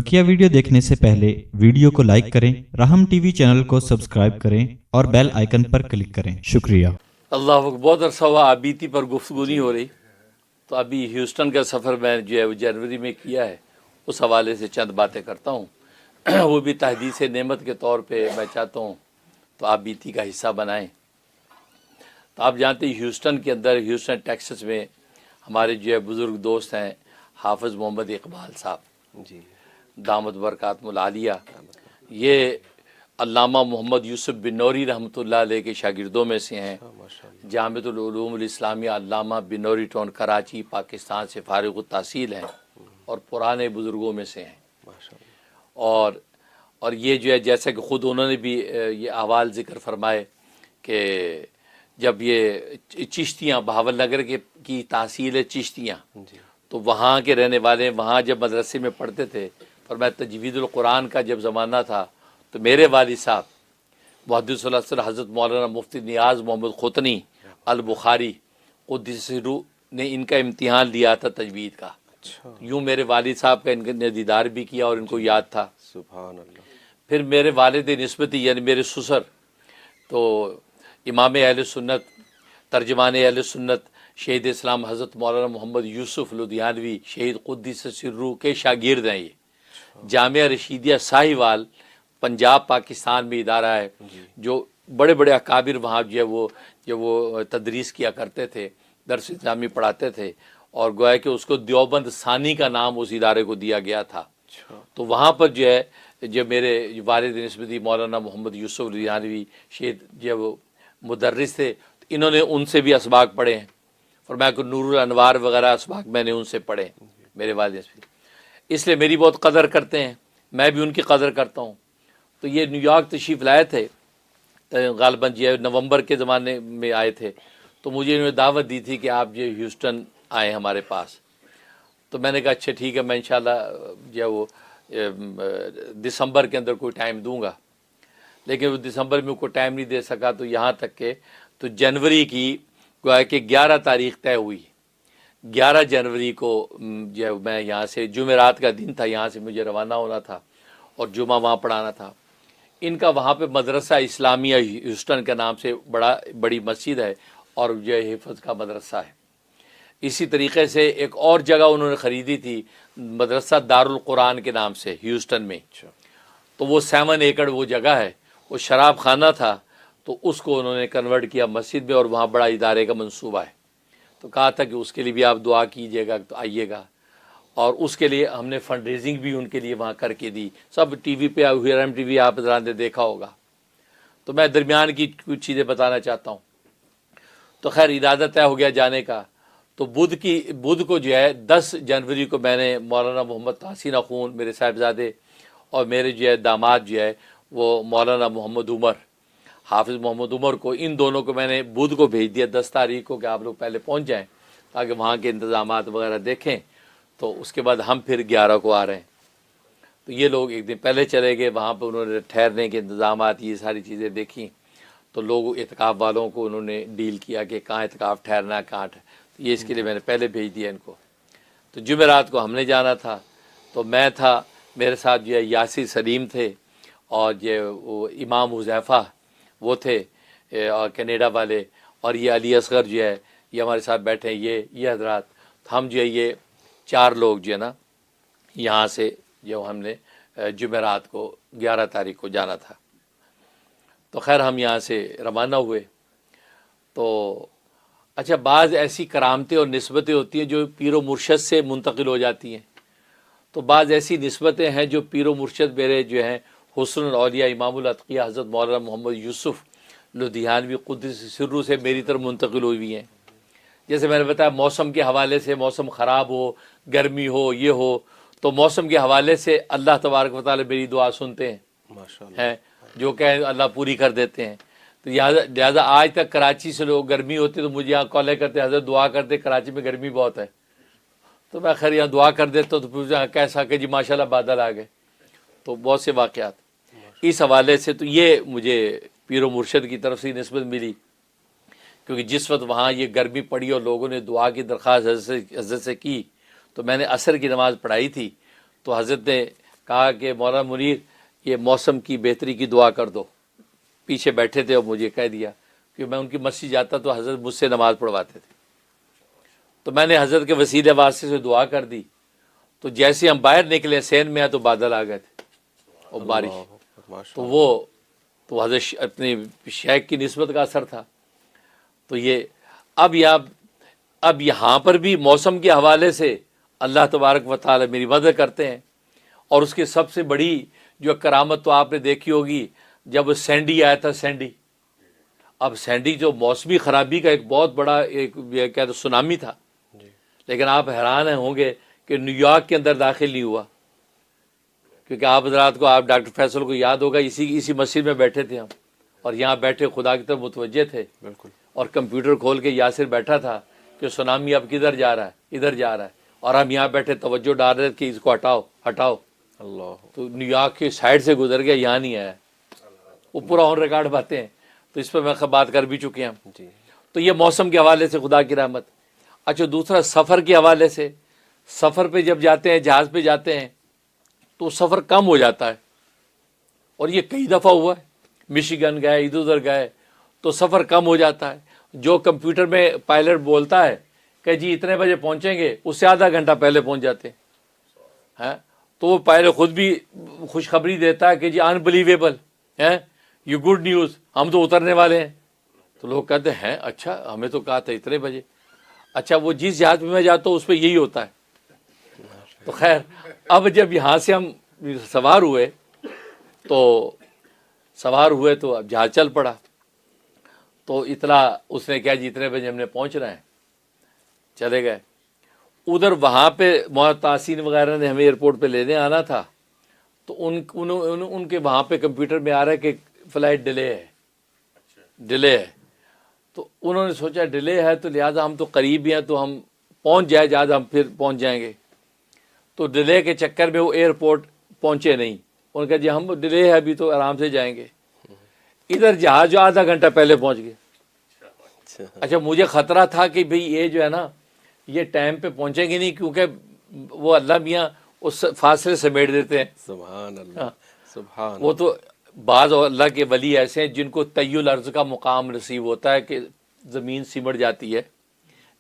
بقیہ ویڈیو دیکھنے سے پہلے ویڈیو کو لائک کریں، راہم ٹی وی چینل کو سبسکرائب کریں اور بیل آئیکن پر کلک کریں۔ شکریہ۔ اللہ اکبر، بہت عرصہ ہوا آبیتی پر گفتگو نہیں ہو رہی، تو ابھی ہیوسٹن کا سفر میں جو ہے وہ جنوری میں کیا ہے، اس حوالے سے چند باتیں کرتا ہوں۔ وہ بھی تحدیث نعمت کے طور پہ میں چاہتا ہوں تو آبیتی کا حصہ بنائیں۔ تو آپ جانتے ہیں ہیوسٹن کے اندر، ہیوسٹن ٹیکسس میں ہمارے جو ہے بزرگ دوست ہیں حافظ محمد اقبال صاحب، جی، دامت برکاتہم العالیہ۔ یہ علامہ محمد یوسف بنوری رحمۃ اللہ علیہ کے شاگردوں میں سے ہیں۔ جامعۃ العلوم الاسلامیہ علامہ بنوری ٹاؤن کراچی پاکستان سے فارغ التحصیل ہیں اور پرانے بزرگوں میں سے ہیں۔ اور یہ جو ہے جیسا کہ خود انہوں نے بھی یہ احوال ذکر فرمائے کہ جب یہ چشتیاں بہاول نگر کی تحصیل ہے چشتیاں، تو وہاں کے رہنے والے وہاں جب مدرسے میں پڑھتے تھے، فرمایا تجوید القرآن کا جب زمانہ تھا تو میرے والد صاحب محدث صلی اللہ علیہ وسلم حضرت مولانا مفتی نیاز محمد قطنی البخاری قدس سرہ نے ان کا امتحان لیا تھا تجوید کا۔ یوں میرے والد صاحب کا ان نے دیدار بھی کیا اور ان کو یاد تھا۔ سبحان اللہ۔ پھر میرے والد نسبتی یعنی میرے سسر تو امام اہل سنت، ترجمان اہل سنت، شہید اسلام حضرت مولانا محمد یوسف لدھیانوی شہید قدس سرہ کے شاگرد ہیں۔ یہ جامعہ رشیدیہ ساہیوال پنجاب پاکستان میں ادارہ ہے، جو بڑے بڑے اکابر وہاں جو وہ تدریس کیا کرتے تھے، درس اسلامی پڑھاتے تھے، اور گویا کہ اس کو دیوبند ثانی کا نام اس ادارے کو دیا گیا تھا۔ تو وہاں پر جو ہے جو میرے والد نسبتی مولانا محمد یوسف لدھیانوی شہید جو وہ مدرس تھے، انہوں نے ان سے بھی اسباق پڑھے ہیں، فرمایا کہ نور الانوار وغیرہ اسباق میں نے ان سے پڑھے، میرے والد نسبتی، اس لیے میری بہت قدر کرتے ہیں، میں بھی ان کی قدر کرتا ہوں۔ تو یہ نیو یارک تشریف لائے تھے، غالباً یہ نومبر کے زمانے میں آئے تھے، تو مجھے انہوں نے دعوت دی تھی کہ آپ جو ہیوسٹن آئیں ہمارے پاس۔ تو میں نے کہا اچھا ٹھیک ہے، میں انشاءاللہ جو وہ دسمبر کے اندر کوئی ٹائم دوں گا، لیکن وہ دسمبر میں کوئی ٹائم نہیں دے سکا، تو یہاں تک کہ تو جنوری کی گویا کہ 11 تاریخ طے ہوئی۔ 11 جنوری کو جو میں یہاں سے جمعرات کا دن تھا، یہاں سے مجھے روانہ ہونا تھا اور جمعہ وہاں پڑھانا تھا۔ ان کا وہاں پہ مدرسہ اسلامیہ ہیوسٹن کے نام سے بڑی مسجد ہے اور جو حفظ کا مدرسہ ہے۔ اسی طریقے سے ایک اور جگہ انہوں نے خریدی تھی مدرسہ دارالقرآن کے نام سے ہیوسٹن میں، تو وہ 7 ایکڑ وہ جگہ ہے، وہ شراب خانہ تھا، تو اس کو انہوں نے کنورٹ کیا مسجد میں، اور وہاں بڑا ادارے کا منصوبہ ہے۔ تو کہا تھا کہ اس کے لیے بھی آپ دعا کیجیے گا تو آئیے گا، اور اس کے لیے ہم نے فنڈ ریزنگ بھی ان کے لیے وہاں کر کے دی، سب ٹی وی پہ رحم ٹی وی آپ حضرات نے دیکھا ہوگا۔ تو میں درمیان کی کچھ چیزیں بتانا چاہتا ہوں۔ تو خیر ارادہ طے ہو گیا جانے کا، تو بدھ کو جو ہے 10 جنوری کو میں نے مولانا محمد تحسین اخون میرے صاحبزادے اور میرے جو ہے داماد جو ہے وہ مولانا محمد عمر، حافظ محمد عمر کو، ان دونوں کو میں نے بدھ کو بھیج دیا 10 تاریخ کو کہ آپ لوگ پہلے پہنچ جائیں تاکہ وہاں کے انتظامات وغیرہ دیکھیں، تو اس کے بعد ہم پھر 11 کو آ رہے ہیں۔ تو یہ لوگ ایک دن پہلے چلے گئے، وہاں پہ انہوں نے ٹھہرنے کے انتظامات یہ ساری چیزیں دیکھیں، تو لوگ اعتکاف والوں کو انہوں نے ڈیل کیا کہ کہاں اعتکاف ٹھہرنا ہے کہاں یہ اس کے لیے میں نے پہلے بھیج دیا ان کو۔ تو جمعرات کو ہم نے جانا تھا، تو میں تھا، میرے ساتھ جو ہے یاسر سلیم تھے، اور جو وہ امام حذیفہ وہ تھے اور کینیڈا والے، اور یہ علی اصغر جو ہے یہ ہمارے ساتھ بیٹھے ہیں، یہ حضرات، ہم جو ہے یہ 4 لوگ جو ہے نا یہاں سے جو ہم نے جمعرات کو 11 تاریخ کو جانا تھا۔ تو خیر ہم یہاں سے روانہ ہوئے۔ تو اچھا، بعض ایسی کرامتیں اور نسبتیں ہوتی ہیں جو پیر و مرشد سے منتقل ہو جاتی ہیں، تو بعض ایسی نسبتیں ہیں جو پیر و مرشد میرے جو ہیں حسن الاولیاء امام الاتقیاء حضرت مولانا محمد یوسف لدھیانوی قدس سرہ سے میری طرف منتقل ہوئی ہیں۔ جیسے میں نے بتایا موسم کے حوالے سے، موسم خراب ہو، گرمی ہو، یہ ہو، تو موسم کے حوالے سے اللہ تبارک و تعالی میری دعا سنتے ہیں، جو کہ اللہ پوری کر دیتے ہیں۔ تو لہٰذا آج تک کراچی سے لوگ گرمی ہوتی تو مجھے یہاں کالیں کرتے، حضرت دعا کرتے کراچی میں گرمی بہت ہے، تو میں خیر یہاں دعا کر دیتا ہوں، تو پوچھا کیسا کہ جی ماشاءاللہ بادل آ گئے۔ تو بہت سے واقعات اس حوالے سے، تو یہ مجھے پیر و مرشد کی طرف سے نسبت ملی، کیونکہ جس وقت وہاں یہ گرمی پڑی اور لوگوں نے دعا کی درخواست حضرت سے کی، تو میں نے عصر کی نماز پڑھائی تھی، تو حضرت نے کہا کہ مولانا منیر یہ موسم کی بہتری کی دعا کر دو. پیچھے بیٹھے تھے اور مجھے کہہ دیا کہ میں ان کی مسجد جاتا تو حضرت مجھ سے نماز پڑھواتے تھے. تو میں نے حضرت کے وسیلے واسطے سے دعا کر دی. تو جیسے ہم باہر نکلے سین میں تو بادل آ گئے تھے اور بارش. تو حضرت اپنے شیخ کی نسبت کا اثر تھا. تو یہ اب یہاں پر بھی موسم کے حوالے سے اللہ تبارک و تعالی میری مدد کرتے ہیں. اور اس کی سب سے بڑی جو کرامت تو آپ نے دیکھی ہوگی جب سینڈی آیا تھا. اب سینڈی جو موسمی خرابی کا ایک بہت بڑا ایک سونامی تھا. لیکن آپ حیران ہوں گے کہ نیو یارک کے اندر داخل نہیں ہوا. کیونکہ آپ حضرات کو آپ ڈاکٹر فیصل کو یاد ہوگا اسی مسجد میں بیٹھے تھے ہم اور یہاں بیٹھے خدا کی طرف متوجہ تھے. بالکل. اور کمپیوٹر کھول کے یاسر بیٹھا تھا کہ سونامی اب کدھر جا رہا ہے ادھر جا رہا ہے. اور ہم یہاں بیٹھے توجہ ڈال رہے کہ اس کو ہٹاؤ. اللہ. تو نیو یارک کی سائڈ سے گزر گیا یہاں نہیں آیا. وہ پورا آن ریکارڈ باتیں ہیں تو اس پہ میں بات کر بھی چکے ہیں. تو یہ موسم کے حوالے سے خدا کی رحمت. اچھا دوسرا سفر کے حوالے سے سفر پہ جب جاتے ہیں جہاز پہ جاتے ہیں تو سفر کم ہو جاتا ہے. اور یہ کئی دفعہ ہوا ہے. مشیگن گئے ادھر ادھر گئے تو سفر کم ہو جاتا ہے. جو کمپیوٹر میں پائلٹ بولتا ہے کہ جی اتنے بجے پہنچیں گے اس سے آدھا گھنٹہ پہلے پہنچ جاتے ہیں. تو وہ پائلٹ خود بھی خوشخبری دیتا ہے کہ جی انبلیویبل ہے یہ گڈ نیوز ہم تو اترنے والے ہیں. تو لوگ کہتے ہیں اچھا ہمیں تو کہا تھا اتنے بجے. اچھا وہ جس جہاز میں میں جاتا ہوں اس پہ یہی ہوتا ہے. تو خیر اب جب یہاں سے ہم سوار ہوئے تو اب جہاز چل پڑا. تو اطلاع اس نے کیا جی اتنے بجے ہم نے پہنچنا ہے. چلے گئے ادھر. وہاں پہ محتاسین وغیرہ نے ہمیں ایئرپورٹ پہ لینے آنا تھا. تو ان کے وہاں پہ کمپیوٹر میں آ رہا ہے کہ فلائٹ ڈیلے ہے. تو انہوں نے سوچا ڈیلے ہے تو لہٰذا ہم تو قریب ہی ہیں تو ہم پہنچ جائے جہاز ہم پھر پہنچ جائیں گے. تو ڈیلے کے چکر میں وہ ایئرپورٹ پہنچے نہیں. انہوں نے کہا جی ہم ڈیلے ہے ابھی تو آرام سے جائیں گے. ادھر جہاز جو آدھا گھنٹہ پہلے پہنچ گئے. اچھا مجھے خطرہ تھا کہ بھئی یہ جو ہے نا یہ ٹائم پہ پہنچیں گے نہیں کیونکہ وہ اللہ میاں اس فاصلے سمیٹ دیتے ہیں. سبحان اللہ. سبحان. وہ تو بعض اللہ کے ولی ایسے ہیں جن کو طی الارض کا مقام نصیب ہوتا ہے کہ زمین سمٹ جاتی ہے.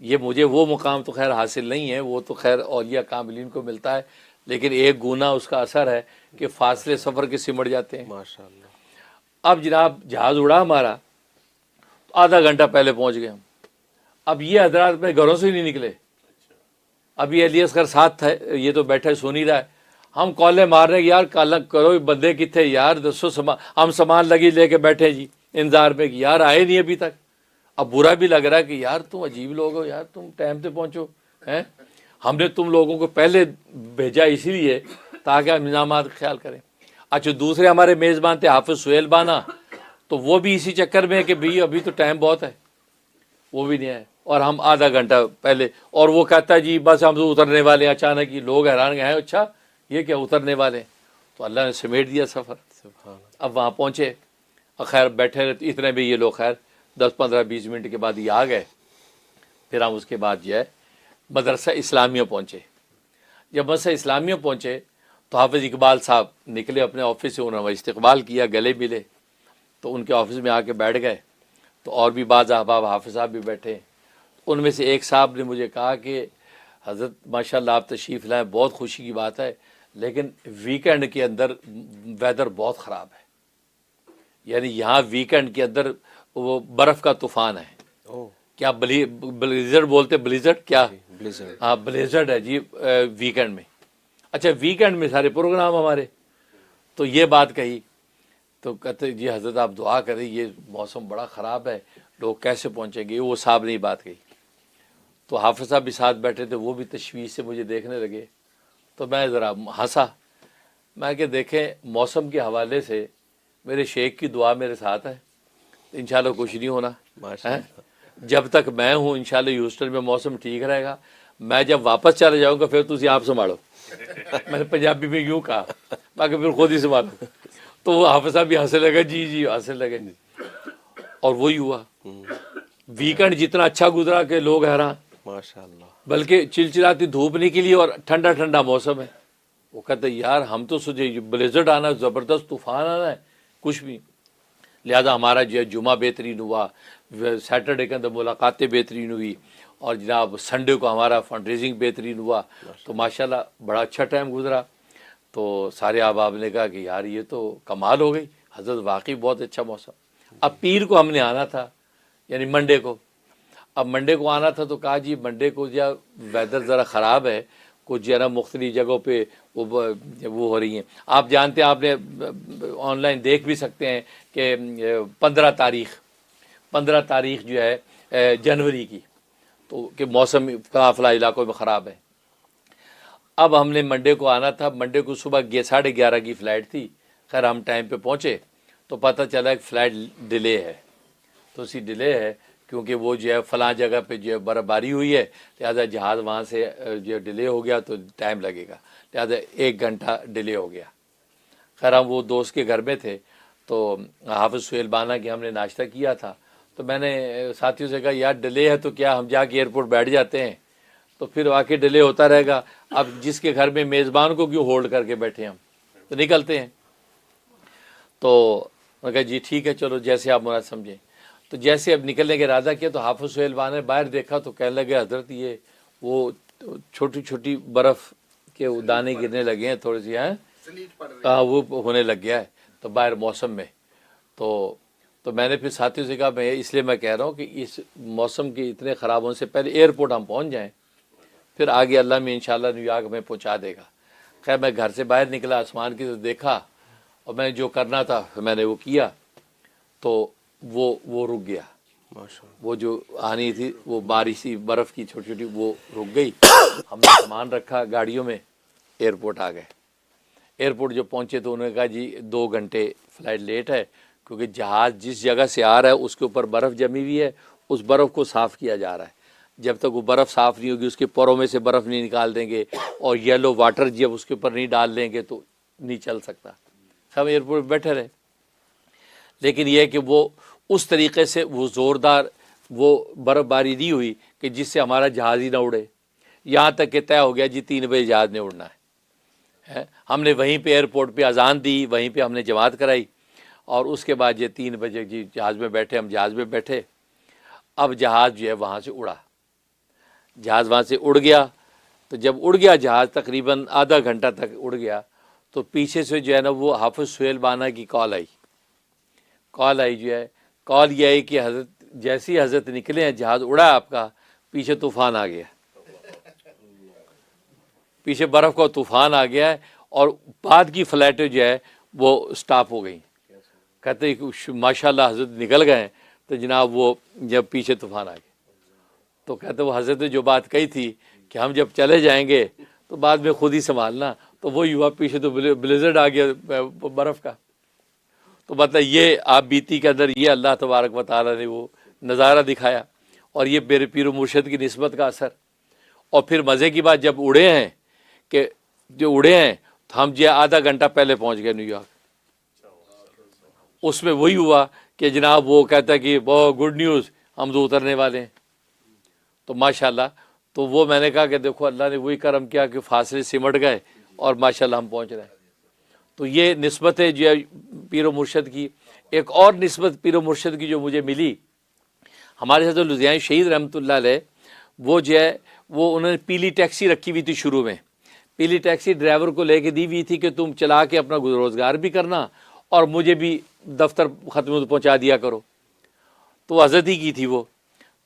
یہ مجھے وہ مقام تو خیر حاصل نہیں ہے. وہ تو خیر اولیاء کاملین کو ملتا ہے. لیکن ایک گنا اس کا اثر ہے کہ فاصلے سفر کے سمٹ جاتے ہیں. ماشاءاللہ. اب جناب جہاز اڑا ہمارا تو آدھا گھنٹہ پہلے پہنچ گئے ہم. اب یہ حضرات اپنے گھروں سے ہی نہیں نکلے. اب یہ علی اصغر ساتھ تھا یہ تو بیٹھا سو نہیں رہا ہے. ہم کالیں مار رہے ہیں یار کال کرو بندے کتنے یار دسو ہم سامان لگی لے کے بیٹھے جی انتظار میں کہ یار آئے نہیں ابھی تک. اب برا بھی لگ رہا ہے کہ یار تم عجیب لوگ ہو یار تم ٹائم سے پہنچو ہیں. ہم نے تم لوگوں کو پہلے بھیجا اسی لیے تاکہ ہم انتظامات کا خیال کریں. اچھا دوسرے ہمارے میزبان تھے حافظ سہیل بانا. تو وہ بھی اسی چکر میں کہ بھئی ابھی تو ٹائم بہت ہے وہ بھی نہیں آئے اور ہم آدھا گھنٹہ پہلے. اور وہ کہتا ہے جی بس ہم تو اترنے والے ہیں. اچانک ہی لوگ حیران گئے ہیں اچھا یہ کیا اترنے والے ہیں. تو اللہ نے سمیٹ دیا سفر. اب وہاں پہنچے اور خیر بیٹھے رہتے اتنے بھی یہ لوگ خیر 10-15-20 منٹ کے بعد یہ آ گئے. پھر ہم اس کے بعد جو ہے مدرسہ اسلامیہ پہنچے. جب مدرسہ اسلامیہ پہنچے تو حافظ اقبال صاحب نکلے اپنے آفس سے. انہوں نے استقبال کیا گلے ملے تو ان کے آفس میں آ کے بیٹھ گئے. تو اور بھی بعض احباب حافظ صاحب بھی بیٹھے. ان میں سے ایک صاحب نے مجھے کہا کہ حضرت ماشاءاللہ آپ تشریف لائیں بہت خوشی کی بات ہے لیکن ویکینڈ کے اندر ویدر بہت خراب ہے. یعنی یہاں ویکینڈ کے اندر وہ برف کا طوفان ہے. کیا بلیزرڈ بولتے بلیزرڈ کیا ہاں بلیزرڈ ہے جی ویکینڈ میں. اچھا ویکینڈ میں سارے پروگرام ہمارے. تو یہ بات کہی تو کہتے جی حضرت آپ دعا کریں یہ موسم بڑا خراب ہے لوگ کیسے پہنچیں گے. وہ صاحب نے بات کہی. تو حافظ صاحب بھی ساتھ بیٹھے تھے وہ بھی تشویش سے مجھے دیکھنے لگے. تو میں ذرا ہنسا. میں کہ دیکھیں موسم کے حوالے سے میرے شیخ کی دعا میرے ساتھ ہے انشاءاللہ کچھ نہیں ہونا. جب تک میں ہوں انشاءاللہ ہیوسٹن میں موسم ٹھیک رہے گا. میں جب واپس چلے جاؤں گا پھر تجھے آپ سنبھالو. میں نے پنجابی میں یوں کہا باقی پھر خود ہی سنبھالو. تو وہ حافظ صاحب بھی ہنسنے لگے جی ہنسنے لگے. اور وہی ہوا ویکینڈ جتنا اچھا گزرا کہ لوگ حیران ماشاءاللہ. بلکہ چلچلاتی دھوپ نکلی اور ٹھنڈا ٹھنڈا موسم ہے. وہ کہتے یار ہم تو سوچے بلیزرڈ آنا ہے، زبردست طوفان آنا ہے، کچھ بھی. لہذا ہمارا جو ہے جمعہ بہترین ہوا، سیٹرڈے کے اندر ملاقاتیں بہترین ہوئی، اور جناب سنڈے کو ہمارا فنڈ ریزنگ بہترین ہوا. تو ماشاءاللہ بڑا اچھا ٹائم گزرا. تو سارے احباب نے کہا کہ یار یہ تو کمال ہو گئی حضرت، واقعی بہت اچھا موسم. اب پیر کو ہم نے آنا تھا، یعنی منڈے کو. اب منڈے کو آنا تھا تو کہا جی منڈے کو جو ویدر ذرا خراب ہے، کچھ جو ہے نا مختلف جگہوں پہ وہ ہو رہی ہیں. آپ جانتے ہیں، آپ نے آن لائن دیکھ بھی سکتے ہیں کہ 15 تاریخ جو ہے جنوری کی، تو کہ موسم فلاں علاقوں میں خراب ہے. اب ہم نے منڈے کو آنا تھا، منڈے کو صبح 11:30 کی فلائٹ تھی. خیر ہم ٹائم پہ پہنچے تو پتہ چلا کہ فلائٹ ڈیلے ہے. تو اسی ڈیلے ہے کیونکہ وہ جو ہے فلاں جگہ پہ جو ہے برف باری ہوئی ہے، لہٰذا جہاز وہاں سے جو ڈیلے ہو گیا تو ٹائم لگے گا، لہٰذا 1 گھنٹہ ڈیلے ہو گیا. خیر ہم وہ دوست کے گھر میں تھے، تو حافظ سہیل بانا کی ہم نے ناشتہ کیا تھا. تو میں نے ساتھیوں سے کہا یار ڈیلے ہے تو کیا ہم جا کے ایئرپورٹ بیٹھ جاتے ہیں، تو پھر واقعی ڈیلے ہوتا رہے گا. اب جس کے گھر میں میزبان کو کیوں ہولڈ کر کے بیٹھے ہم، تو نکلتے ہیں. تو میں نے کہا جی ٹھیک ہے چلو جیسے آپ مراد سمجھیں. تو جیسے اب نکلنے کے ارادہ کیا تو حافظ سہیل بانا نے باہر دیکھا تو کہنے لگے حضرت یہ وہ چھوٹی چھوٹی برف کے دانے گرنے لگے ہیں تھوڑی سی، وہ ہونے لگ گیا ہے تو باہر موسم میں. تو میں نے پھر ساتھیوں سے کہا میں اس لیے میں کہہ رہا ہوں کہ اس موسم کے اتنے خراب ہونے سے پہلے ایئرپورٹ ہم پہنچ جائیں، پھر آگے اللہ میں انشاءاللہ نیو یارک میں پہنچا دے گا. خیر میں گھر سے باہر نکلا، آسمان کی طرف دیکھا، اور میں نے جو کرنا تھا میں نے وہ کیا. تو وہ رک گیا، وہ جو آنی تھی وہ بارش سی برف کی چھوٹی چھوٹی وہ رک گئی. ہم نے سامان رکھا گاڑیوں میں، ایئرپورٹ آ گئے. ایئرپورٹ جو پہنچے تو انہوں نے کہا جی 2 گھنٹے فلائٹ لیٹ ہے، کیونکہ جہاز جس جگہ سے آ رہا ہے اس کے اوپر برف جمی ہوئی ہے، اس برف کو صاف کیا جا رہا ہے. جب تک وہ برف صاف نہیں ہوگی اس کے پروں میں سے برف نہیں نکال دیں گے، اور یلو واٹر جب اس کے اوپر نہیں ڈال دیں گے تو نہیں چل سکتا. ہم ایئرپورٹ پہ بیٹھے رہے، لیکن یہ کہ وہ اس طریقے سے وہ زوردار وہ برف باری نہیں ہوئی کہ جس سے ہمارا جہاز ہی نہ اڑے. یہاں تک کہ طے ہو گیا جی 3 بجے جہاز نے اڑنا ہے. ہم نے وہیں پہ ایئرپورٹ پہ اذان دی، وہیں پہ ہم نے جماعت کرائی، اور اس کے بعد یہ 3 بجے جی جہاز میں بیٹھے، ہم جہاز میں بیٹھے. اب جہاز جو ہے وہاں سے اڑا، جہاز وہاں سے اڑ گیا. تو جب اڑ گیا جہاز تقریباً آدھا گھنٹہ تک اڑ گیا، تو پیچھے سے جو ہے نا وہ حافظ سہیل بانا کی کال آئی جو ہے، کال یہ آئی کہ حضرت جیسی حضرت نکلے ہیں جہاز اڑا آپ کا، پیچھے طوفان آ گیا، پیچھے برف کا طوفان آ گیا ہے، اور بعد کی فلائٹیں جو ہے وہ سٹاپ ہو گئیں. کہتے ہیں ماشاء اللہ حضرت نکل گئے، تو جناب وہ جب پیچھے طوفان آ گیا تو کہتے وہ حضرت نے جو بات کہی تھی کہ ہم جب چلے جائیں گے تو بعد میں خود ہی سنبھالنا، تو وہی ہوا، پیچھے تو بلیزرڈ آ گیا برف کا. تو مطلب یہ آپ بیتی کے اندر یہ اللہ تبارک و تعالیٰ نے وہ نظارہ دکھایا، اور یہ میرے پیر و مرشد کی نسبت کا اثر. اور پھر مزے کی بات جب اڑے ہیں کہ جو اڑے ہیں تو ہم جو آدھا گھنٹہ پہلے پہنچ گئے نیو یارک. اس میں وہی ہوا کہ جناب وہ کہتا ہے کہ بہت گڈ نیوز ہم تو اترنے والے ہیں. تو ماشاءاللہ تو وہ میں نے کہا کہ دیکھو اللہ نے وہی کرم کیا کہ فاصلے سمٹ گئے اور ماشاءاللہ ہم پہنچ رہے ہیں. تو یہ نسبت ہے جو ہے پیر و مرشد کی. ایک اور نسبت پیر و مرشد کی جو مجھے ملی، ہمارے حضرت لدھیانوی شہید رحمۃ اللہ علیہ، وہ جو ہے وہ انہوں نے پیلی ٹیکسی رکھی ہوئی تھی شروع میں. پیلی ٹیکسی ڈرائیور کو لے کے دی ہوئی تھی کہ تم چلا کے اپنا روزگار بھی کرنا اور مجھے بھی دفتر ختم پہنچا دیا کرو. تو حضرت ہی کی تھی وہ.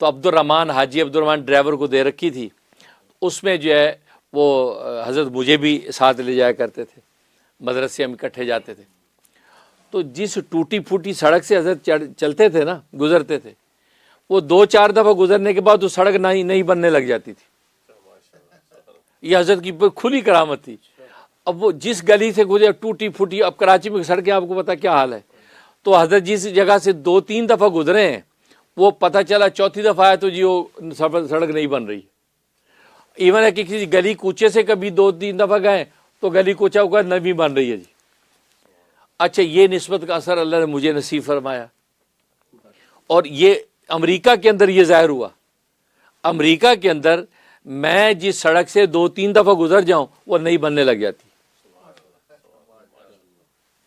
تو عبدالرحمن حاجی عبدالرحمن ڈرائیور کو دے رکھی تھی. اس میں جو ہے وہ حضرت مجھے بھی ساتھ لے جایا کرتے تھے، مدرسے ہم اکٹھے جاتے تھے. تو جس ٹوٹی پھوٹی سڑک سے حضرت چلتے تھے نا، گزرتے تھے، وہ 2-4 دفعہ گزرنے کے بعد وہ سڑک نہیں بننے لگ جاتی تھی. یہ حضرت کی کھلی کرامت تھی. اب وہ جس گلی سے گزرے ٹوٹی پھوٹی، اب کراچی میں سڑکیں آپ کو پتا کیا حال ہے، تو حضرت جس جگہ سے 2-3 دفعہ گزرے ہیں وہ پتہ چلا 4تھی دفعہ آیا تو جی وہ سڑک نہیں بن رہی. ایون ہے کہ کسی گلی کوچے سے کبھی 2-3 دفعہ گئے تو گلی کوچا ہوگا نہیں بن رہی ہے جی. اچھا یہ نسبت کا اثر اللہ نے مجھے نصیب فرمایا. اور یہ امریکہ کے اندر یہ ظاہر ہوا. امریکہ کے اندر میں جس سڑک سے 2-3 دفعہ گزر جاؤں وہ نہیں بننے لگ جاتی.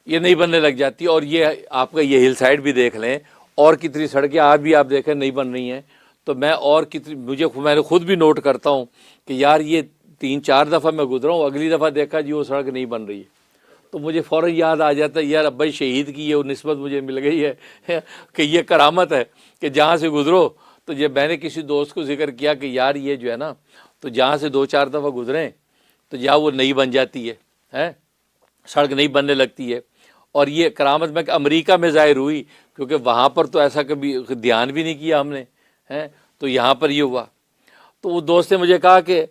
یہ نہیں بننے لگ جاتی. اور یہ آپ کا یہ ہل سائڈ بھی دیکھ لیں, اور کتنی سڑکیں آج بھی آپ دیکھیں نہیں بن رہی ہیں. تو میں اور کتنی میں نے خود بھی نوٹ کرتا ہوں کہ یار یہ 3-4 دفعہ میں گزرا ہوں, اگلی دفعہ دیکھا جی وہ سڑک نہیں بن رہی ہے, تو مجھے فوراً یاد آ جاتا ہے یار ابا شہید کی یہ نسبت مجھے مل گئی ہے کہ یہ کرامت ہے کہ جہاں سے گزرو. تو یہ میں نے کسی دوست کو ذکر کیا کہ یار یہ جو ہے نا, تو جہاں سے 2-4 دفعہ گزریں تو جہاں وہ نہیں بن جاتی ہے, سڑک نہیں بننے لگتی ہے. اور یہ کرامت میں کہ امریکہ میں ظاہر ہوئی, کیونکہ وہاں پر تو ایسا کبھی دھیان بھی نہیں کیا ہم نے, تو یہاں پر یہ ہوا. تو وہ دوست نے مجھے کہا کہ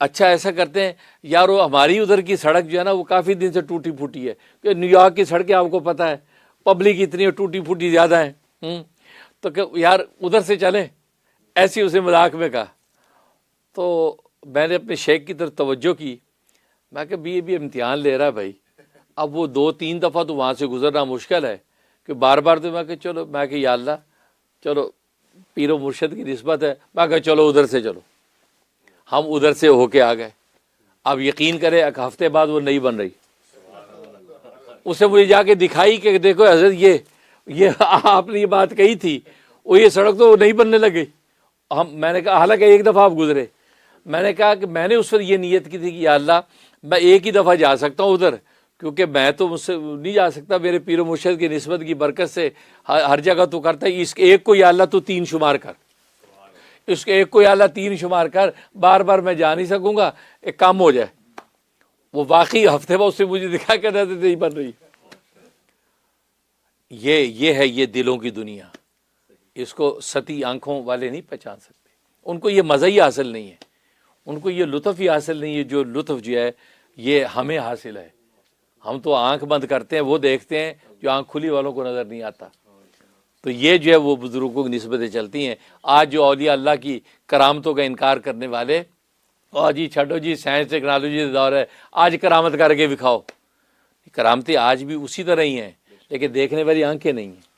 اچھا ایسا کرتے ہیں یار, وہ ہماری ادھر کی سڑک جو ہے نا وہ کافی دن سے ٹوٹی پھوٹی ہے, کہ نیو یارک کی سڑکیں آپ کو پتہ ہے پبلک اتنی ٹوٹی پھوٹی زیادہ ہیں, تو کہ یار ادھر سے چلیں, ایسی اسے مذاق میں کہا. تو میں نے اپنے شیخ کی طرف توجہ کی, میں کہ بھی یہ بھی امتحان لے رہا ہے بھائی, اب وہ 2-3 دفعہ تو وہاں سے گزرنا مشکل ہے, کہ بار بار تو میں کہ چلو, میں کہ یا اللہ چلو پیر و مرشد کی نسبت ہے, میں کہ چلو ادھر سے چلو. ہم ادھر سے ہو کے آ گئے. اب یقین کرے ایک ہفتے بعد وہ نہیں بن رہی. اسے مجھے جا کے دکھائی کہ دیکھو حضرت یہ آپ نے یہ بات کہی تھی, وہ یہ سڑک تو نہیں بننے لگی. میں نے کہا حالانکہ ایک دفعہ آپ گزرے. میں نے کہا کہ میں نے اس وقت یہ نیت کی تھی کہ یا اللہ میں ایک ہی دفعہ جا سکتا ہوں ادھر, کیونکہ میں تو مجھ سے نہیں جا سکتا, میرے پیر و مرشد کی نسبت کی برکت سے ہر جگہ تو کرتا ہے. اس ایک کو یا اللہ تو 3 شمار کر, اس کے ایک کو یا اللہ 3 شمار کر, بار بار میں جا نہیں سکوں گا, ایک کام ہو جائے. وہ واقعی ہفتے بعد اس سے مجھے دکھا کے رہتے نہیں بن رہی. یہ ہے یہ دلوں کی دنیا, اس کو ستی آنکھوں والے نہیں پہچان سکتے. ان کو یہ مزہ ہی حاصل نہیں ہے, ان کو یہ لطف ہی حاصل نہیں ہے. جو لطف جو ہے یہ ہمیں حاصل ہے. ہم تو آنکھ بند کرتے ہیں, وہ دیکھتے ہیں جو آنکھ کھلی والوں کو نظر نہیں آتا. تو یہ جو ہے وہ بزرگوں کی نسبتیں چلتی ہیں. آج جو اولیاء اللہ کی کرامتوں کا انکار کرنے والے, اور جی چھڈو جی سائنس ٹیکنالوجی کا دور ہے, آج کرامت کر کے دکھاؤ. کرامتیں آج بھی اسی طرح ہی ہیں, لیکن دیکھنے والی آنکھیں نہیں ہیں.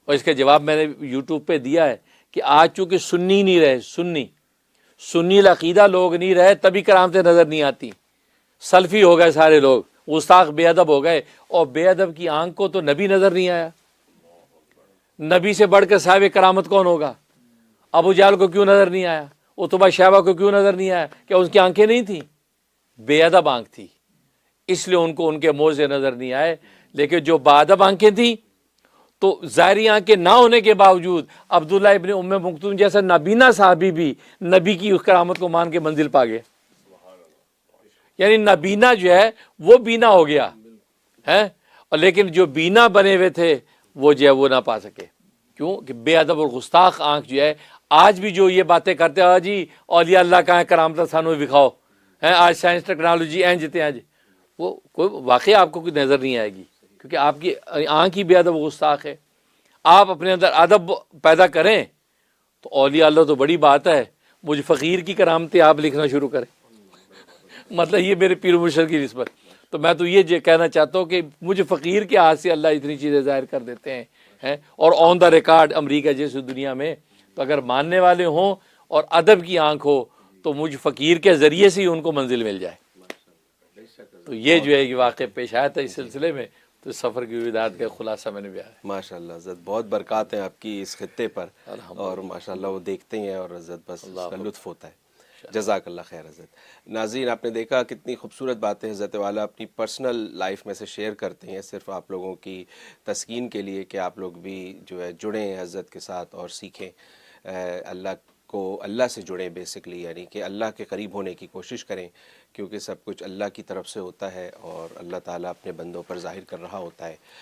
اور اس کا جواب میں نے یوٹیوب پہ دیا ہے کہ آج چونکہ سنی نہیں رہے, سنی العقیدہ لوگ نہیں رہے, تبھی کرامتیں نظر نہیں آتی. سلفی ہو گئے سارے لوگ, گستاخ بے ادب ہو گئے, اور بے ادب کی آنکھ کو تو نبی نظر نہیں آیا. نبی سے بڑھ کر صاحب کرامت کون ہوگا؟ ابو جہل کو کیوں نظر نہیں آیا؟ عتبہ شیبہ کو کیوں نظر نہیں آیا؟ کیا ان کی آنکھیں نہیں تھیں؟ بے ادب آنکھ تھی, اس لیے ان کو ان کے موزے نظر نہیں آئے. لیکن جو باادب آنکھیں تھیں تو ظاہری آنکھیں نہ ہونے کے باوجود عبداللہ ابن ام مکتوم جیسا نابینا صحابی بھی نبی کی اس کرامت کو مان کے منزل پا گئے. یعنی نابینا جو ہے وہ بینا ہو گیا ہے, اور لیکن جو بینا بنے ہوئے تھے وہ جو ہے وہ نہ پا سکے. کیوں کہ بے ادب اور گستاخ آنکھ جو ہے آج بھی جو یہ باتیں کرتے ہیں جی اولیاء اللہ کا ہے کرامت سانو دکھاؤ ہیں, آج سائنس ٹیکنالوجی این جتے ہیں, وہ کوئی واقعی آپ کو کوئی نظر نہیں آئے گی, کیونکہ آپ کی آنکھ ہی بے ادب و گستاخ ہے. آپ اپنے اندر ادب پیدا کریں تو اولیاء اللہ تو بڑی بات ہے, مجھ فقیر کی کرامتیں آپ لکھنا شروع کریں. مطلب یہ میرے پیر مرشد کی نسبت. تو میں تو یہ کہنا چاہتا ہوں کہ مجھے فقیر کے ہاتھ سے اللہ اتنی چیزیں ظاہر کر دیتے ہیں, اور آن دا ریکارڈ امریکہ جیسی دنیا میں تو اگر ماننے والے ہوں اور ادب کی آنکھ ہو تو مجھ فقیر کے ذریعے سے ہی ان کو منزل مل جائے. تو یہ جو ہے کہ واقع پیش آیا تھا اس سلسلے میں, تو سفر کی وداعت کا خلاصہ میں نے بیان ہے. ماشاء اللہ حضرت, بہت برکات ہیں آپ کی اس خطے پر, اور ماشاء اللہ وہ دیکھتے ہیں اور حضرت بس اس کا لطف ہوتا ہے. جزاک اللہ خیر حضرت. ناظرین آپ نے دیکھا کتنی خوبصورت باتیں حضرت والا اپنی پرسنل لائف میں سے شیئر کرتے ہیں, صرف آپ لوگوں کی تسکین کے لیے کہ آپ لوگ بھی جو ہے جڑیں حضرت کے ساتھ اور سیکھیں, اللہ سے جڑیں بیسکلی, یعنی کہ اللہ کے قریب ہونے کی کوشش کریں, کیونکہ سب کچھ اللہ کی طرف سے ہوتا ہے اور اللہ تعالیٰ اپنے بندوں پر ظاہر کر رہا ہوتا ہے.